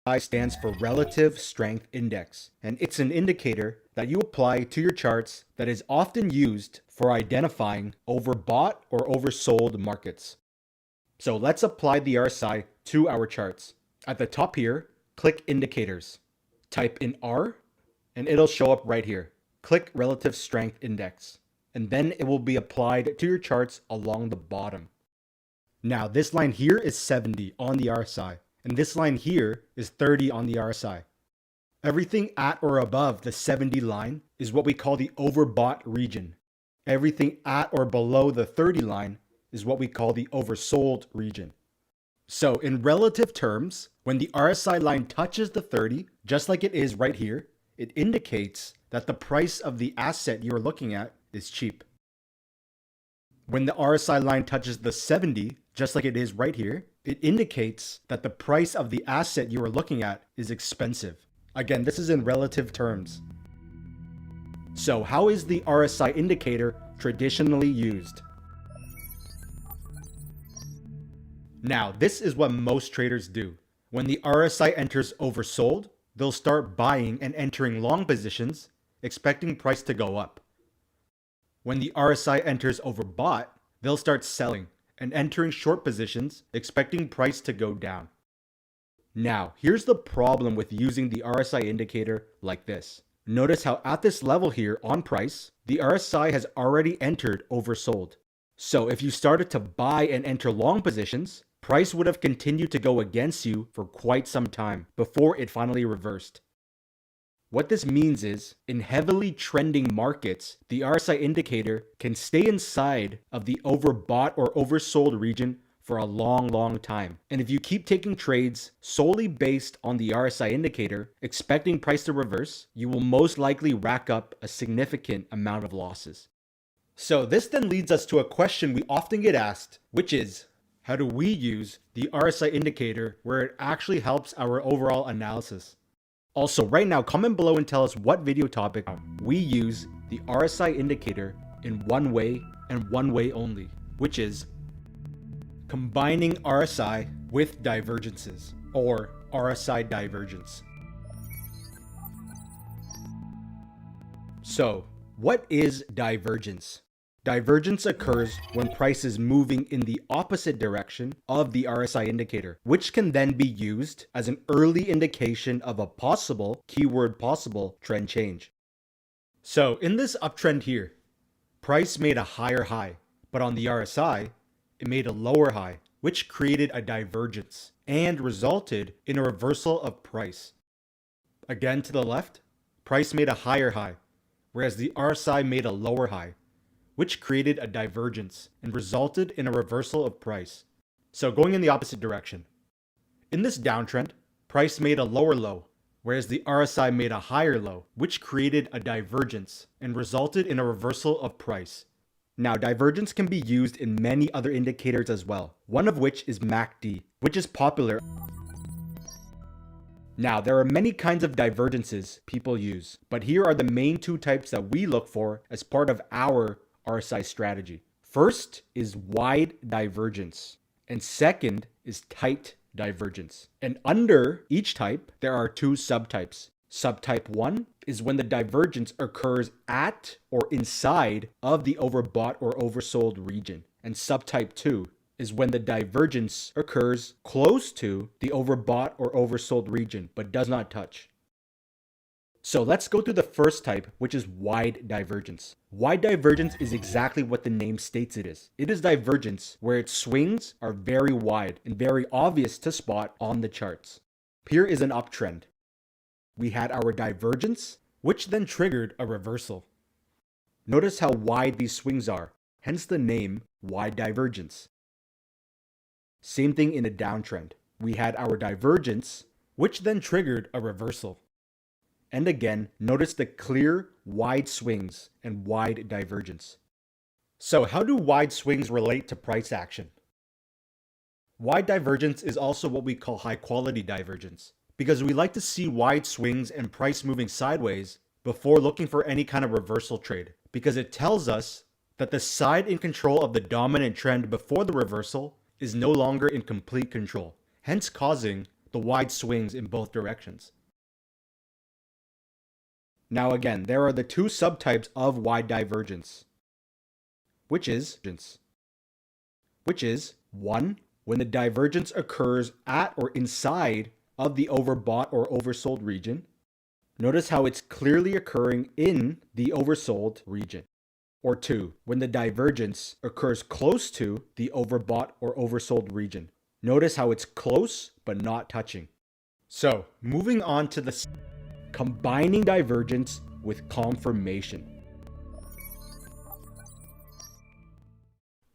RSI stands for Relative Strength Index, and it's an indicator that you apply to your charts that is often used for identifying overbought or oversold markets. So let's apply the RSI to our charts. At the top here, click Indicators. Type in R, and it'll show up right here. Click Relative Strength Index, and then it will be applied to your charts along the bottom. Now, this line here is 70 on the RSI, and this line here is 30 on the RSI. Everything at or above the 70 line is what we call the overbought region. Everything at or below the 30 line is what we call the oversold region. So in relative terms, when the RSI line touches the 30, just like it is right here, it indicates that the price of the asset you're looking at is cheap. When the RSI line touches the 70, just like it is right here, it indicates that the price of the asset you are looking at is expensive. Again, this is in relative terms. So how is the RSI indicator traditionally used? Now, this is what most traders do. When the RSI enters oversold, they'll start buying and entering long positions, expecting price to go up. When the RSI enters overbought, they'll start selling and entering short positions, expecting price to go down. Now, here's the problem with using the RSI indicator like this. Notice how at this level here on price, the RSI has already entered oversold. So if you started to buy and enter long positions, price would have continued to go against you for quite some time before it finally reversed. What this means is, in heavily trending markets, the RSI indicator can stay inside of the overbought or oversold region for a long time. And if you keep taking trades solely based on the RSI indicator, expecting price to reverse, you will most likely rack up a significant amount of losses. So this then leads us to a question we often get asked, which is, how do we use the RSI indicator where it actually helps our overall analysis? Also, right now, comment below and tell us what video topic we use the RSI indicator in one way and one way only, which is combining RSI with divergences, or RSI divergence. So, what is divergence? Divergence occurs when price is moving in the opposite direction of the RSI indicator, which can then be used as an early indication of a possible, keyword possible, trend change. So in this uptrend here, price made a higher high, but on the RSI, it made a lower high, which created a divergence and resulted in a reversal of price. Again to the left, price made a higher high, whereas the RSI made a lower high, which created a divergence and resulted in a reversal of price. So going in the opposite direction. In this downtrend, price made a lower low, whereas the RSI made a higher low, which created a divergence and resulted in a reversal of price. Now, divergence can be used in many other indicators as well, one of which is MACD, which is popular. Now, there are many kinds of divergences people use, but here are the main two types that we look for as part of our RSI strategy. First is wide divergence, and second is tight divergence. And under each type, there are two subtypes. Subtype 1 is when the divergence occurs at or inside of the overbought or oversold region. And subtype 2 is when the divergence occurs close to the overbought or oversold region, but does not touch. So let's go through the first type, which is wide divergence. Wide divergence is exactly what the name states it is. It is divergence where its swings are very wide and very obvious to spot on the charts. Here is an uptrend. We had our divergence, which then triggered a reversal. Notice how wide these swings are, hence the name wide divergence. Same thing in a downtrend. We had our divergence, which then triggered a reversal. And again, notice the clear, wide swings and wide divergence. So how do wide swings relate to price action? Wide divergence is also what we call high quality divergence, because we like to see wide swings and price moving sideways before looking for any kind of reversal trade, because it tells us that the side in control of the dominant trend before the reversal is no longer in complete control, hence causing the wide swings in both directions. Now again, there are the two subtypes of wide divergence, which is 1, when the divergence occurs at or inside of the overbought or oversold region. Notice how it's clearly occurring in the oversold region. Or 2, when the divergence occurs close to the overbought or oversold region. Notice how it's close but not touching. So, moving on to the combining divergence with confirmation.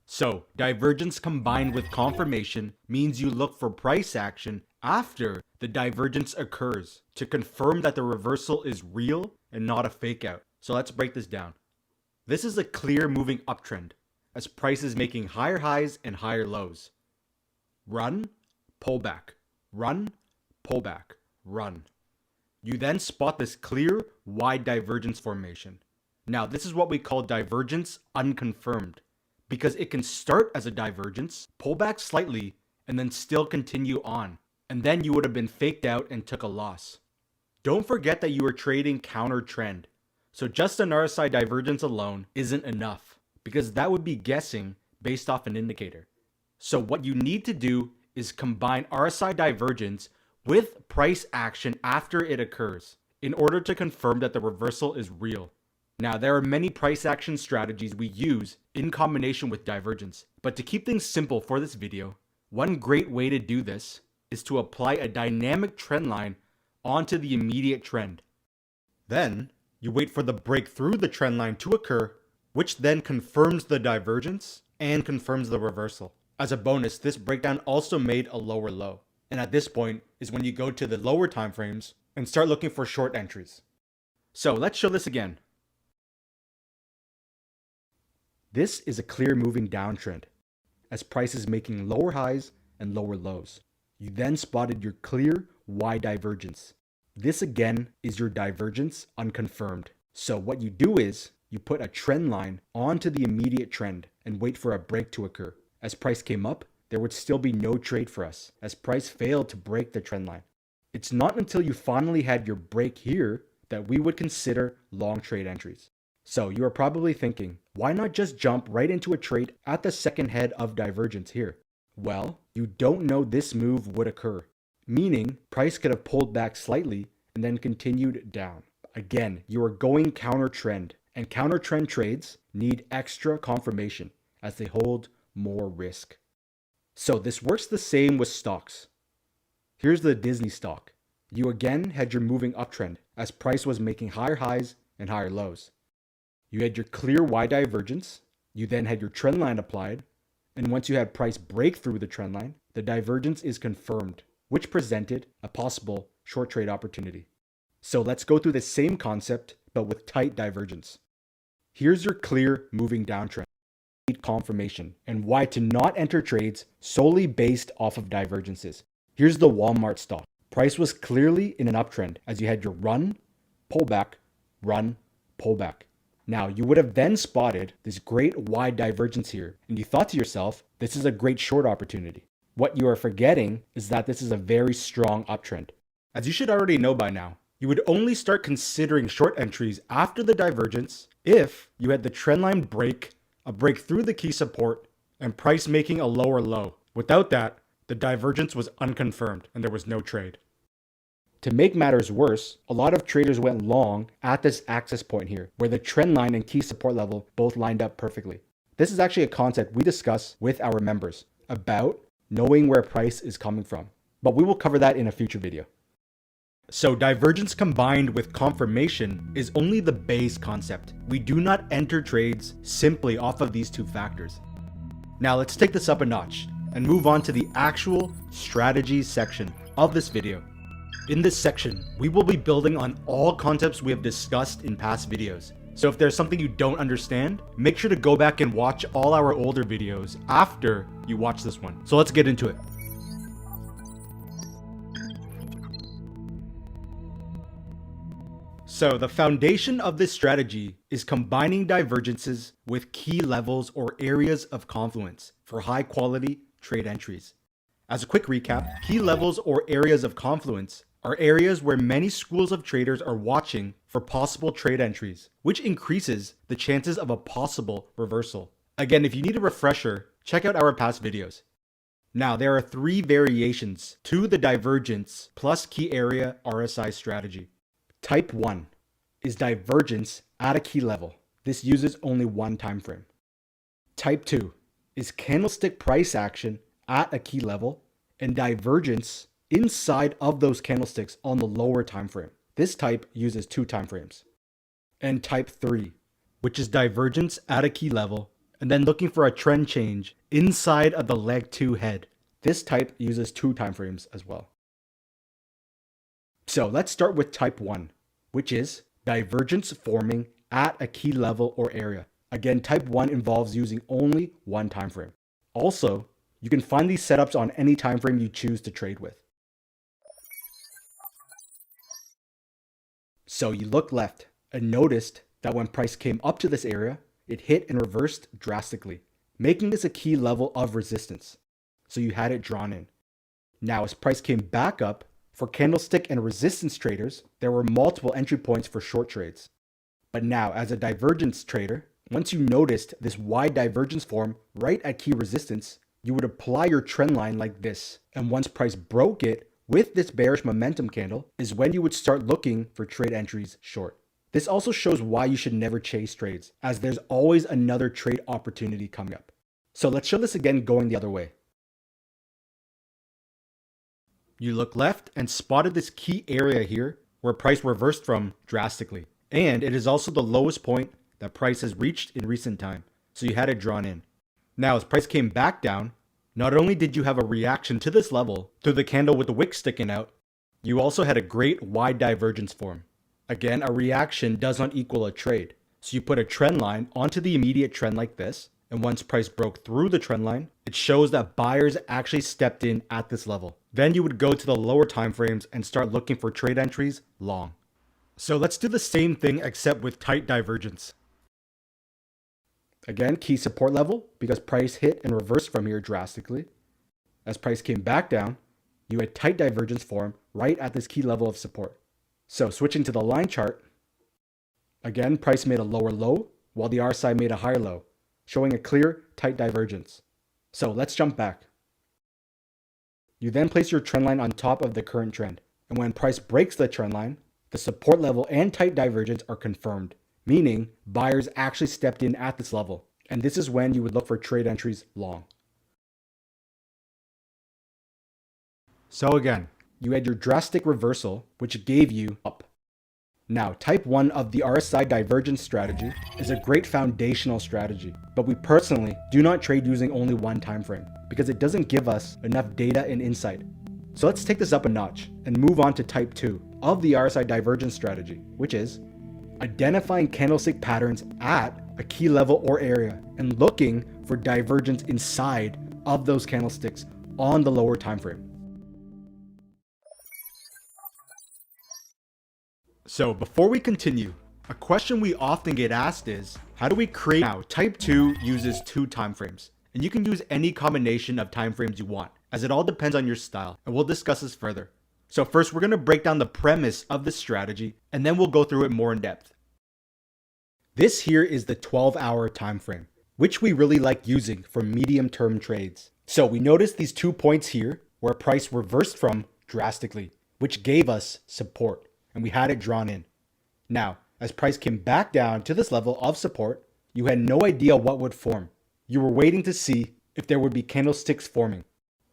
So, divergence combined with confirmation means you look for price action after the divergence occurs to confirm that the reversal is real and not a fake out. So let's break this down. This is a clear moving uptrend as price is making higher highs and higher lows. Run, pullback, run, pullback, run. You then spot this clear wide divergence formation. Now this is what we call divergence unconfirmed, because it can start as a divergence, pull back slightly, and then still continue on. And then you would have been faked out and took a loss. Don't forget that you are trading counter trend. So just an RSI divergence alone isn't enough, because that would be guessing based off an indicator. So what you need to do is combine RSI divergence with price action after it occurs in order to confirm that the reversal is real. Now, there are many price action strategies we use in combination with divergence, but to keep things simple for this video, one great way to do this is to apply a dynamic trend line onto the immediate trend. Then, you wait for the break through the trend line to occur, which then confirms the divergence and confirms the reversal. As a bonus, this breakdown also made a lower low. And at this point is when you go to the lower time frames and start looking for short entries. So let's show this again. This is a clear moving downtrend as price is making lower highs and lower lows. You then spotted your clear wide divergence. This again is your divergence unconfirmed. So what you do is you put a trend line onto the immediate trend and wait for a break to occur. As price came up, there would still be no trade for us as price failed to break the trend line. It's not until you finally had your break here that we would consider long trade entries. So you are probably thinking, why not just jump right into a trade at the second head of divergence here? Well, you don't know this move would occur, meaning price could have pulled back slightly and then continued down. Again, you are going counter trend, and counter trend trades need extra confirmation as they hold more risk. So this works the same with stocks. Here's the Disney stock. You again had your moving uptrend as price was making higher highs and higher lows. You had your clear wide divergence. You then had your trend line applied. And once you had price break through the trend line, the divergence is confirmed, which presented a possible short trade opportunity. So let's go through the same concept, but with tight divergence. Here's your clear moving downtrend, confirmation, and why to not enter trades solely based off of divergences. Here's the Walmart stock. Price was clearly in an uptrend as you had your run, pullback, run, pullback. Now, you would have then spotted this great wide divergence here, and you thought to yourself, this is a great short opportunity. What you are forgetting is that this is a very strong uptrend. As you should already know by now, you would only start considering short entries after the divergence if you had the trendline break, a break through the key support, and price making a lower low. Without that, the divergence was unconfirmed and there was no trade. To make matters worse, a lot of traders went long at this access point here, where the trend line and key support level both lined up perfectly. This is actually a concept we discuss with our members about knowing where price is coming from, but we will cover that in a future video. So divergence combined with confirmation is only the base concept. We do not enter trades simply off of these two factors. Now let's take this up a notch and move on to the actual strategies section of this video. In this section, we will be building on all concepts we have discussed in past videos. So if there's something you don't understand, make sure to go back and watch all our older videos after you watch this one. So let's get into it. So the foundation of this strategy is combining divergences with key levels or areas of confluence for high quality trade entries. As a quick recap, key levels or areas of confluence are areas where many schools of traders are watching for possible trade entries, which increases the chances of a possible reversal. Again, if you need a refresher, check out our past videos. Now, there are 3 variations to the divergence plus key area RSI strategy. Type 1 is divergence at a key level. This uses only one time frame. Type 2 is candlestick price action at a key level and divergence inside of those candlesticks on the lower time frame. This type uses 2 time frames. And type 3, which is divergence at a key level and then looking for a trend change inside of the leg 2 head. This type uses 2 time frames as well. So let's start with type 1, which is divergence forming at a key level or area. Again, type 1 involves using only one time frame. Also, you can find these setups on any time frame you choose to trade with. So you look left and noticed that when price came up to this area, it hit and reversed drastically, making this a key level of resistance. So you had it drawn in. Now, as price came back up, for candlestick and resistance traders, there were multiple entry points for short trades. But now, as a divergence trader, once you noticed this wide divergence form right at key resistance, you would apply your trend line like this. And once price broke it with this bearish momentum candle is when you would start looking for trade entries short. This also shows why you should never chase trades, as there's always another trade opportunity coming up. So let's show this again going the other way. You look left and spotted this key area here where price reversed from drastically. And it is also the lowest point that price has reached in recent time. So you had it drawn in. Now, as price came back down, not only did you have a reaction to this level through the candle with the wick sticking out, you also had a great wide divergence form. Again, a reaction does not equal a trade. So you put a trend line onto the immediate trend like this, and once price broke through the trend line, it shows that buyers actually stepped in at this level. Then you would go to the lower time frames and start looking for trade entries long. So let's do the same thing except with tight divergence. Again, key support level because price hit and reversed from here drastically. As price came back down, you had tight divergence form right at this key level of support. So switching to the line chart, again, price made a lower low while the RSI made a higher low, showing a clear tight divergence. So let's jump back. You then place your trend line on top of the current trend. And when price breaks the trend line, the support level and tight divergence are confirmed, meaning buyers actually stepped in at this level. And this is when you would look for trade entries long. So again, you had your drastic reversal, which gave you up. Now, type 1 of the RSI divergence strategy is a great foundational strategy, but we personally do not trade using only one time frame because it doesn't give us enough data and insight. So let's take this up a notch and move on to type 2 of the RSI divergence strategy, which is identifying candlestick patterns at a key level or area and looking for divergence inside of those candlesticks on the lower time frame. So before we continue, a question we often get asked is, how do we create? Now, type 2 uses 2 time frames, and you can use any combination of time frames you want, as it all depends on your style, and we'll discuss this further. So first, we're going to break down the premise of this strategy, and then we'll go through it more in depth. This here is the 12-hour time frame, which we really like using for medium-term trades. So we noticed these 2 points here where price reversed from drastically, which gave us support. And we had it drawn in. Now, as price came back down to this level of support, you had no idea what would form. You were waiting to see if there would be candlesticks forming.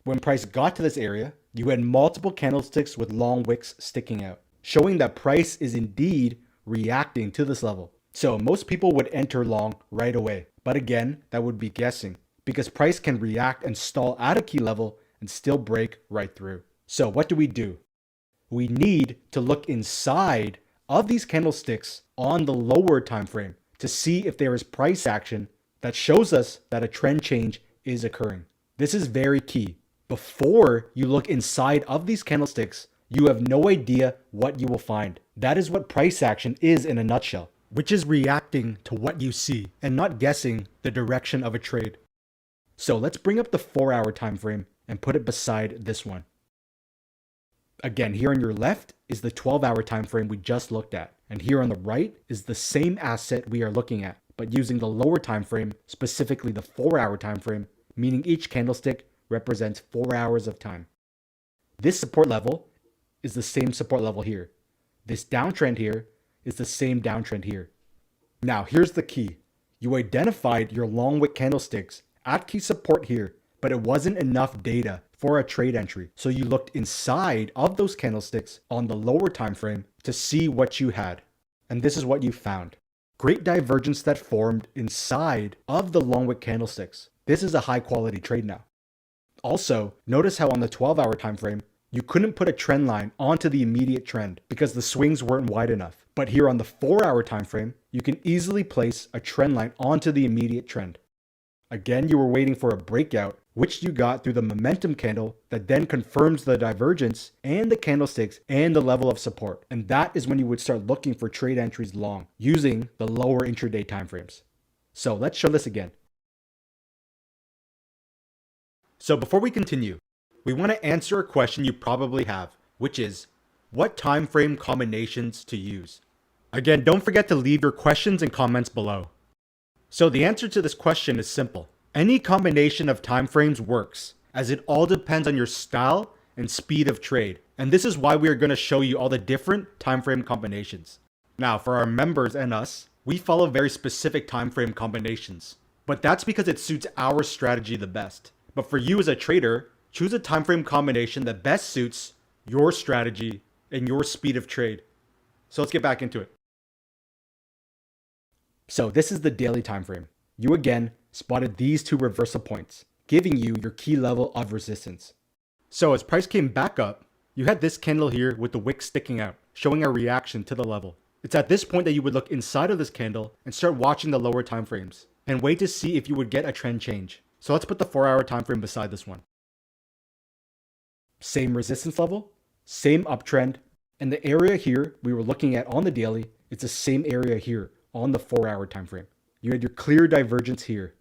When price got to this area, you had multiple candlesticks with long wicks sticking out, showing that price is indeed reacting to this level. So most people would enter long right away. But again, that would be guessing because price can react and stall at a key level and still break right through. So what do? We need to look inside of these candlesticks on the lower time frame to see if there is price action that shows us that a trend change is occurring. This is very key. Before you look inside of these candlesticks, you have no idea what you will find. That is what price action is in a nutshell, which is reacting to what you see and not guessing the direction of a trade. So let's bring up the 4-hour time frame and put it beside this one. Again, here on your left is the 12-hour time frame we just looked at, and here on the right is the same asset we are looking at, but using the lower time frame, specifically the 4-hour time frame, meaning each candlestick represents 4 hours of time. This support level is the same support level here. This downtrend here is the same downtrend here. Now, here's the key. You identified your long wick candlesticks at key support here, but it wasn't enough data for a trade entry. So you looked inside of those candlesticks on the lower time frame to see what you had. And this is what you found. Great divergence that formed inside of the long wick candlesticks. This is a high quality trade now. Also, notice how on the 12-hour time frame, you couldn't put a trend line onto the immediate trend because the swings weren't wide enough. But here on the 4-hour time frame, you can easily place a trend line onto the immediate trend. Again, you were waiting for a breakout, which you got through the momentum candle that then confirms the divergence and the candlesticks and the level of support. And that is when you would start looking for trade entries long using the lower intraday timeframes. So let's show this again. So before we continue, we want to answer a question you probably have, which is what time frame combinations to use. Again, don't forget to leave your questions and comments below. So the answer to this question is simple. Any combination of time frames works, as it all depends on your style and speed of trade. And this is why we are going to show you all the different time frame combinations. Now, for our members and us, we follow very specific time frame combinations, but that's because it suits our strategy the best. But for you as a trader, choose a time frame combination that best suits your strategy and your speed of trade. So let's get back into it. So this is the daily time frame. You again spotted these two reversal points, giving you your key level of resistance. So as price came back up, you had this candle here with the wick sticking out, showing a reaction to the level. It's at this point that you would look inside of this candle and start watching the lower time frames and wait to see if you would get a trend change. So let's put the 4-hour time frame beside this one. Same resistance level, same uptrend, and the area here we were looking at on the daily, it's the same area here on the 4-hour time frame. You had your clear divergence here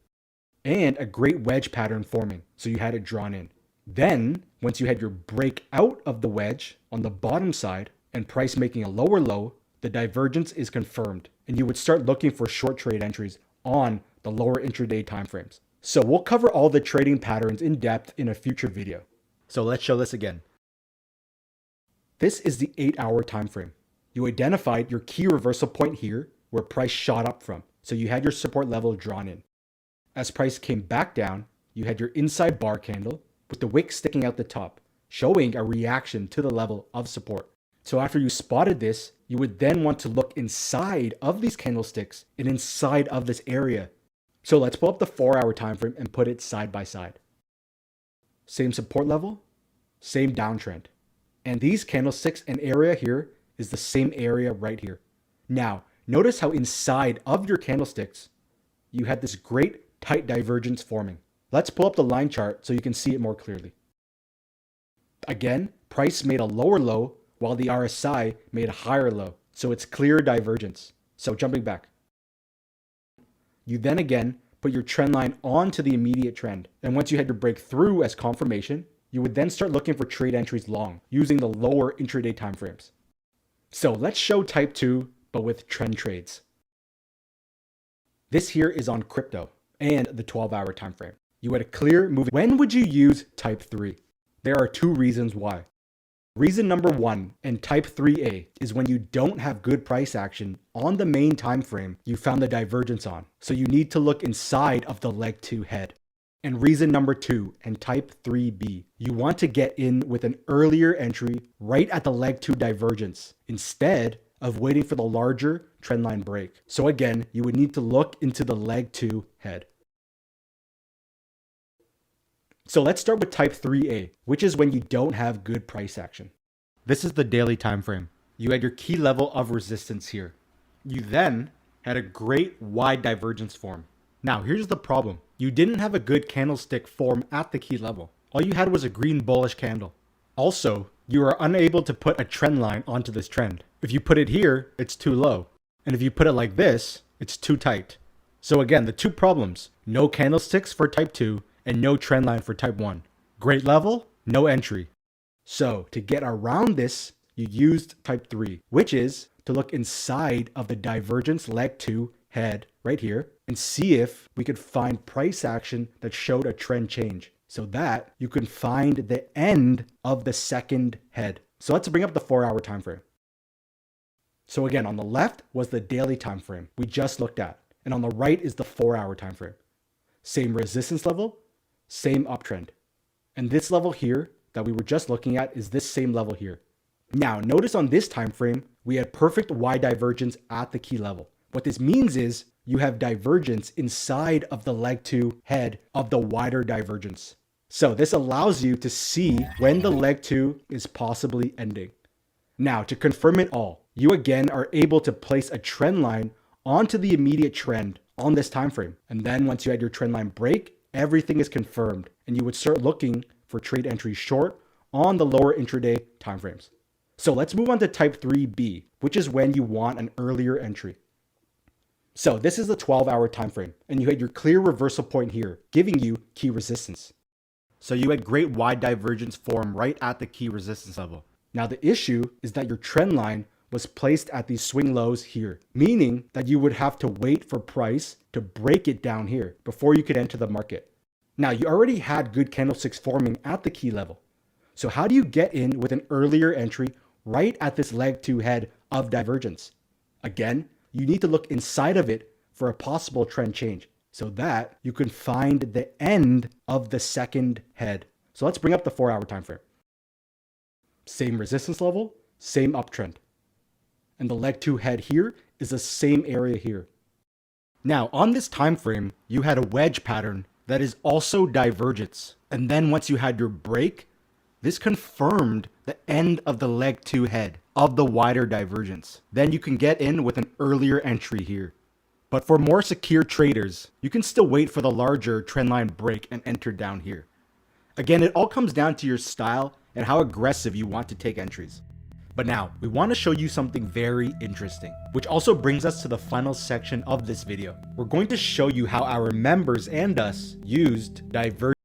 and a great wedge pattern forming, so you had it drawn in. Then, once you had your break out of the wedge on the bottom side and price making a lower low, the divergence is confirmed, and you would start looking for short trade entries on the lower intraday timeframes. So we'll cover all the trading patterns in depth in a future video. So let's show this again. This is the 8-hour time frame. You identified your key reversal point here where price shot up from, so you had your support level drawn in. As price came back down, you had your inside bar candle with the wick sticking out the top, showing a reaction to the level of support. So after you spotted this, you would then want to look inside of these candlesticks and inside of this area. So let's pull up the 4-hour time frame and put it side by side. Same support level, same downtrend. And these candlesticks and area here is the same area right here. Now, notice how inside of your candlesticks, you had this great tight divergence forming. Let's pull up the line chart so you can see it more clearly. Again, price made a lower low while the RSI made a higher low. So it's clear divergence. So jumping back. You then again put your trend line onto the immediate trend. And once you had your breakthrough as confirmation, you would then start looking for trade entries long using the lower intraday timeframes. So let's show type 2, but with trend trades. This here is on crypto and the 12-hour time frame. You had a clear move. When would you use type 3? There are 2 reasons why. Reason number 1 and type 3A is when you don't have good price action on the main time frame you found the divergence on. So you need to look inside of the leg 2 head. And reason number 2 and type 3B, you want to get in with an earlier entry right at the leg 2 divergence instead of waiting for the larger trendline break. So again, you would need to look into the leg 2 head. So let's start with type 3A, which is when you don't have good price action. This is the daily time frame. You had your key level of resistance here. You then had a great wide divergence form. Now here's the problem. You didn't have a good candlestick form at the key level. All you had was a green bullish candle. Also, you are unable to put a trend line onto this trend. If you put it here, it's too low. And if you put it like this, it's too tight. So again, the 2 problems, no candlesticks for type 2 and no trend line for type 1. Great level, no entry. So to get around this, you used type 3, which is to look inside of the divergence leg 2 head right here and see if we could find price action that showed a trend change so that you can find the end of the second head. So let's bring up the 4-hour time frame. So again, on the left was the daily time frame we just looked at, and on the right is the 4-hour time frame. Same resistance level, same uptrend. And this level here that we were just looking at is this same level here. Now, notice on this time frame, we had perfect Y divergence at the key level. What this means is you have divergence inside of the leg 2 head of the wider divergence. So this allows you to see when the leg 2 is possibly ending. Now, to confirm it all, you again are able to place a trend line onto the immediate trend on this time frame. And then once you had your trend line break, everything is confirmed and you would start looking for trade entries short on the lower intraday timeframes. So let's move on to type 3B, which is when you want an earlier entry. So this is the 12-hour time frame, and you had your clear reversal point here, giving you key resistance. So you had great wide divergence form right at the key resistance level. Now the issue is that your trend line was placed at these swing lows here, meaning that you would have to wait for price to break it down here before you could enter the market. Now you already had good candlesticks forming at the key level. So how do you get in with an earlier entry right at this leg 2 head of divergence? Again, you need to look inside of it for a possible trend change so that you can find the end of the second head. So let's bring up the 4-hour time frame. Same resistance level, same uptrend. And the leg 2 head here is the same area here. Now on this time frame, you had a wedge pattern that is also divergence. And then once you had your break, this confirmed the end of the leg 2 head of the wider divergence. Then you can get in with an earlier entry here. But for more secure traders, you can still wait for the larger trendline break and enter down here. Again, it all comes down to your style and how aggressive you want to take entries. But now, we want to show you something very interesting, which also brings us to the final section of this video. We're going to show you how our members and us used divergence